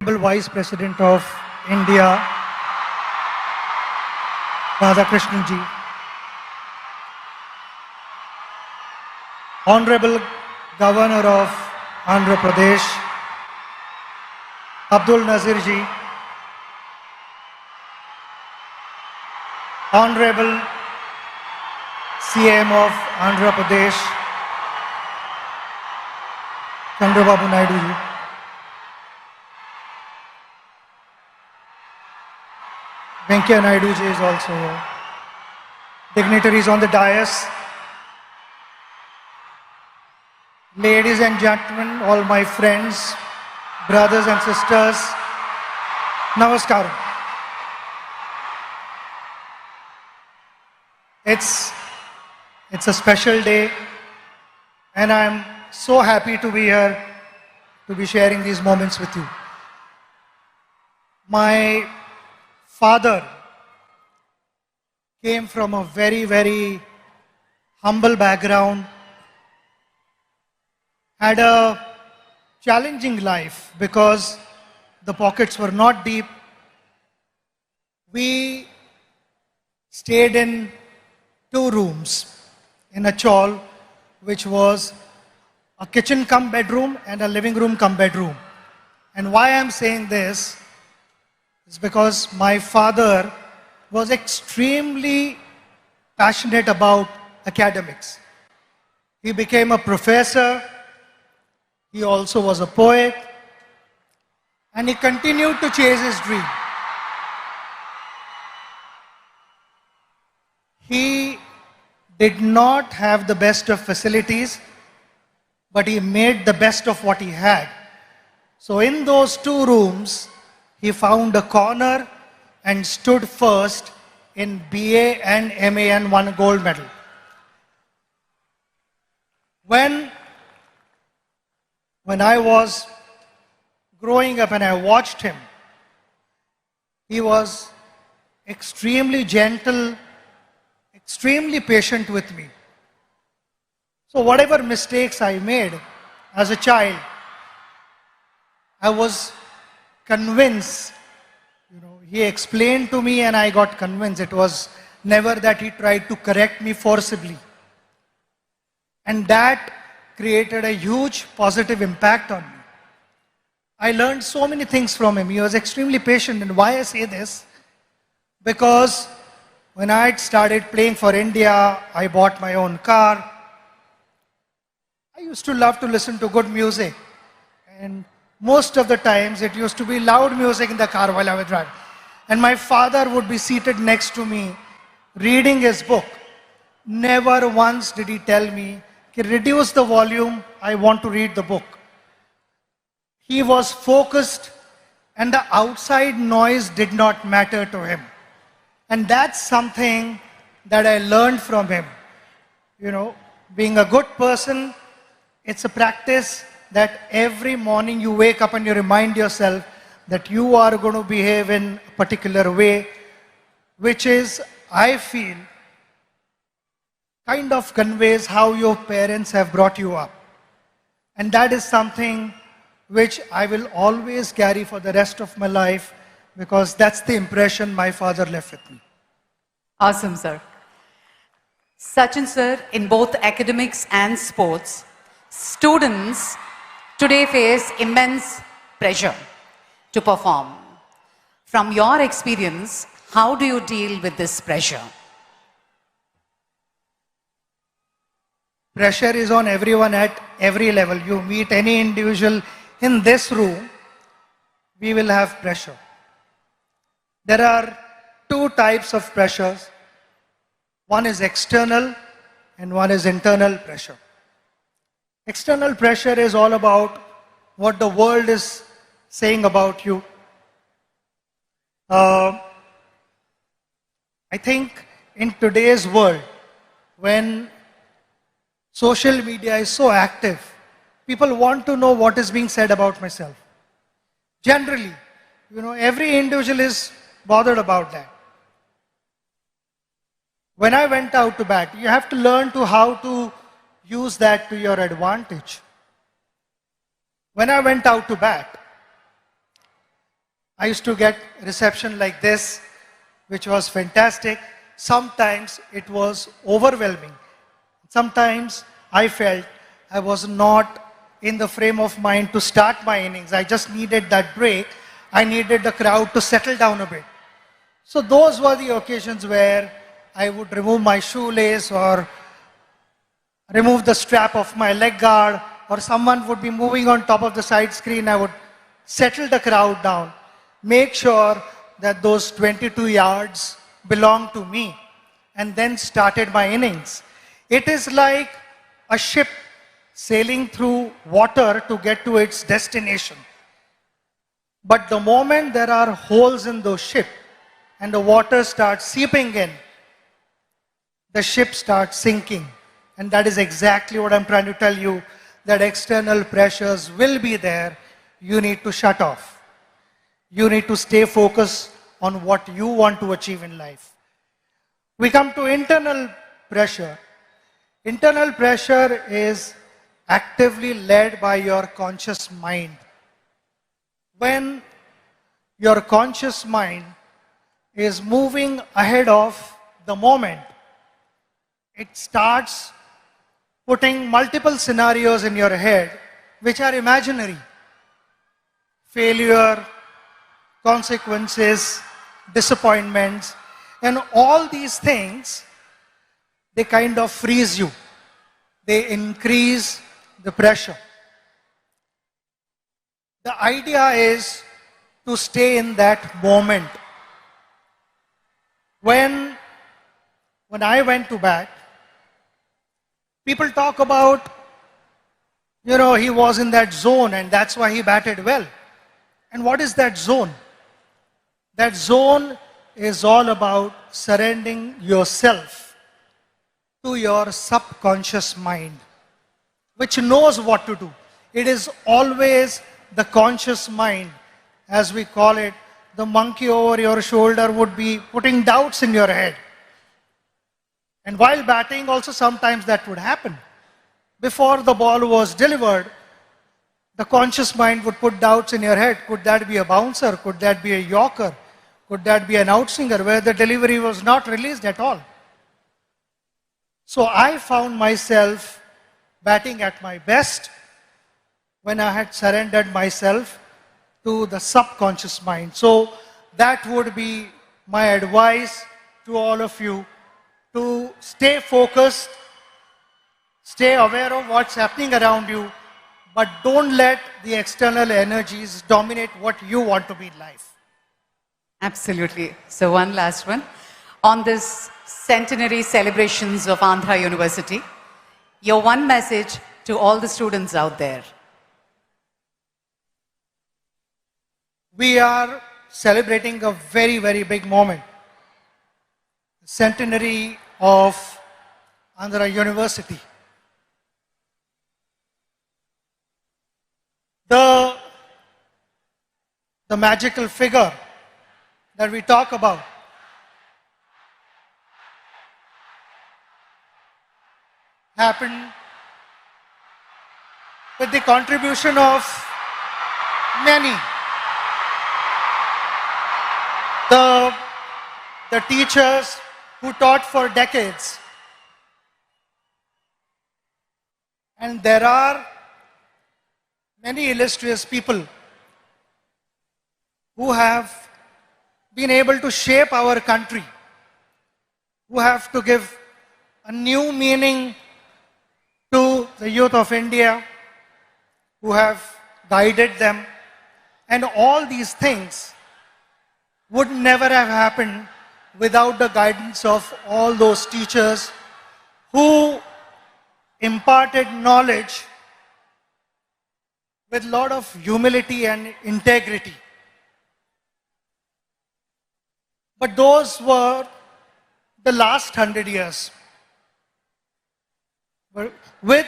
Honorable Vice President of India, Radhakrishnan ji, Honorable Governor of Andhra Pradesh, Abdul Nazir ji, Honorable CM of Andhra Pradesh, Chandrababu Naidu ji, Naidu ji is also here. Dignitaries on the dais, ladies and gentlemen, all my friends, brothers and sisters, namaskaram. It's a special day, and I'm so happy to be here to be sharing these moments with you. My father came from a very, very humble background, had a challenging life because the pockets were not deep. We stayed in 2 rooms in a chawl, which was a kitchen cum bedroom and a living room cum bedroom. And why I'm saying this is because my father was extremely passionate about academics. He became a professor, he also was a poet, and he continued to chase his dream. He did not have the best of facilities, but he made the best of what he had. So in those 2 rooms, he found a corner and stood first in BA and MA and won a gold medal. When I was growing up and I watched him, he was extremely gentle, extremely patient with me. So whatever mistakes I made as a child, I was convinced, he explained to me and I got convinced. It was never that he tried to correct me forcibly. And that created a huge positive impact on me. I learned so many things from him. He was extremely patient. And why I say this? Because when I started playing for India, I bought my own car. I used to love to listen to good music. And most of the times it used to be loud music in the car while I was driving. And my father would be seated next to me reading his book. Never once did he tell me, reduce the volume, I want to read the book. He was focused and the outside noise did not matter to him. And that's something that I learned from him. Being a good person, it's a practice that every morning you wake up and you remind yourself that you are going to behave in a particular way, which is, I feel, kind of conveys how your parents have brought you up. And that is something which I will always carry for the rest of my life, because that's the impression my father left with me. Awesome, sir. Sachin sir, in both academics and sports, students today face immense pressure to perform. From your experience, how do you deal with this pressure? Pressure is on everyone at every level. You meet any individual in this room, we will have pressure. There are 2 types of pressures. One is external and one is internal pressure. External pressure is all about what the world is saying about you. I think in today's world, when social media is so active, people want to know what is being said about myself. Generally, every individual is bothered about that. When I went out to bat, you have to learn how to use that to your advantage. When I went out to bat, I used to get reception like this, which was fantastic. Sometimes it was overwhelming. Sometimes I felt I was not in the frame of mind to start my innings. I just needed that break. I needed the crowd to settle down a bit. So those were the occasions where I would remove my shoelace or remove the strap of my leg guard, or someone would be moving on top of the side screen. I would settle the crowd down, make sure that those 22 yards belonged to me, and then started my innings. It is like a ship sailing through water to get to its destination. But the moment there are holes in the ship and the water starts seeping in, the ship starts sinking. And that is exactly what I'm trying to tell you, that external pressures will be there. You need to shut off. You need to stay focused on what you want to achieve in life. We come to internal pressure. Internal pressure is actively led by your conscious mind. When your conscious mind is moving ahead of the moment, it starts putting multiple scenarios in your head which are imaginary. Failure, consequences, disappointments, and all these things, they kind of freeze you. They increase the pressure. The idea is to stay in that moment. When I went to bat, people talk about, he was in that zone and that's why he batted well. And what is that zone? That zone is all about surrendering yourself to your subconscious mind, which knows what to do. It is always the conscious mind, as we call it. The monkey over your shoulder would be putting doubts in your head. And while batting also sometimes that would happen. Before the ball was delivered, the conscious mind would put doubts in your head. Could that be a bouncer? Could that be a yorker? Could that be an outswinger where the delivery was not released at all? So I found myself batting at my best when I had surrendered myself to the subconscious mind. So that would be my advice to all of you, to stay focused, stay aware of what's happening around you, but don't let the external energies dominate what you want to be in life. Absolutely. So one last one. On this centenary celebrations of Andhra University, your one message to all the students out there. We are celebrating a very, very big moment. The centenary of Andhra University. The magical figure that we talk about happened with the contribution of many. The teachers who taught for decades. And there are many illustrious people who have been able to shape our country, who have to give a new meaning to the youth of India, who have guided them. And all these things would never have happened without the guidance of all those teachers who imparted knowledge with a lot of humility and integrity. But those were the last 100 years. With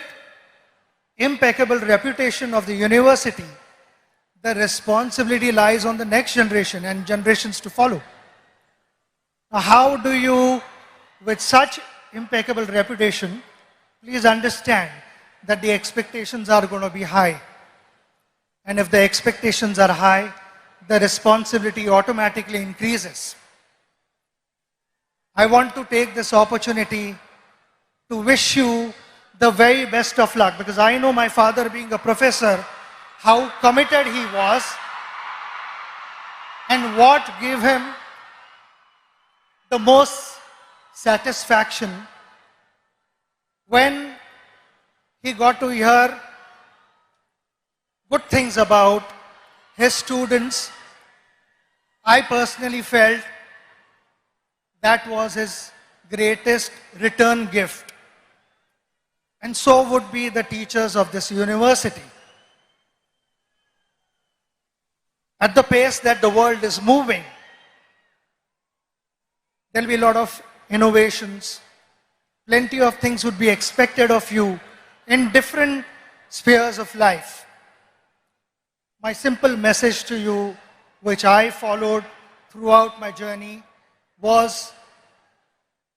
impeccable reputation of the university, the responsibility lies on the next generation and generations to follow. Now, how do you, with such impeccable reputation, please understand that the expectations are going to be high. And if the expectations are high, the responsibility automatically increases. I want to take this opportunity to wish you the very best of luck, because I know my father, being a professor, how committed he was and what gave him the most satisfaction when he got to hear good things about his students. I personally felt that was his greatest return gift. And so would be the teachers of this university. At the pace that the world is moving, there will be a lot of innovations. Plenty of things would be expected of you in different spheres of life. My simple message to you, which I followed throughout my journey, was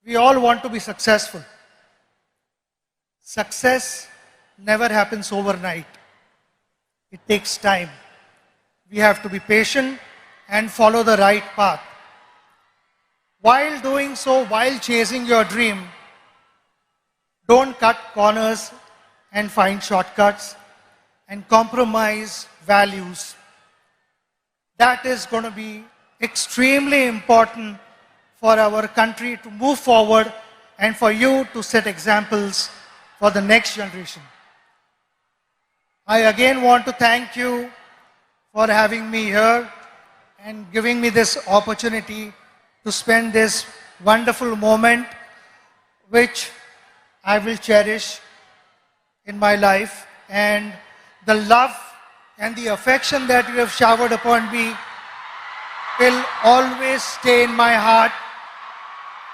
we all want to be successful. Success never happens overnight. It takes time. We have to be patient and follow the right path. While doing so, while chasing your dream, don't cut corners and find shortcuts and compromise values. That is going to be extremely important for our country to move forward and for you to set examples for the next generation. I again want to thank you for having me here and giving me this opportunity to spend this wonderful moment, which I will cherish in my life. And the love and the affection that you have showered upon me will always stay in my heart.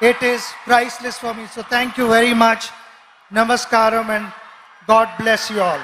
It is priceless for me. So thank you very much. Namaskaram and God bless you all.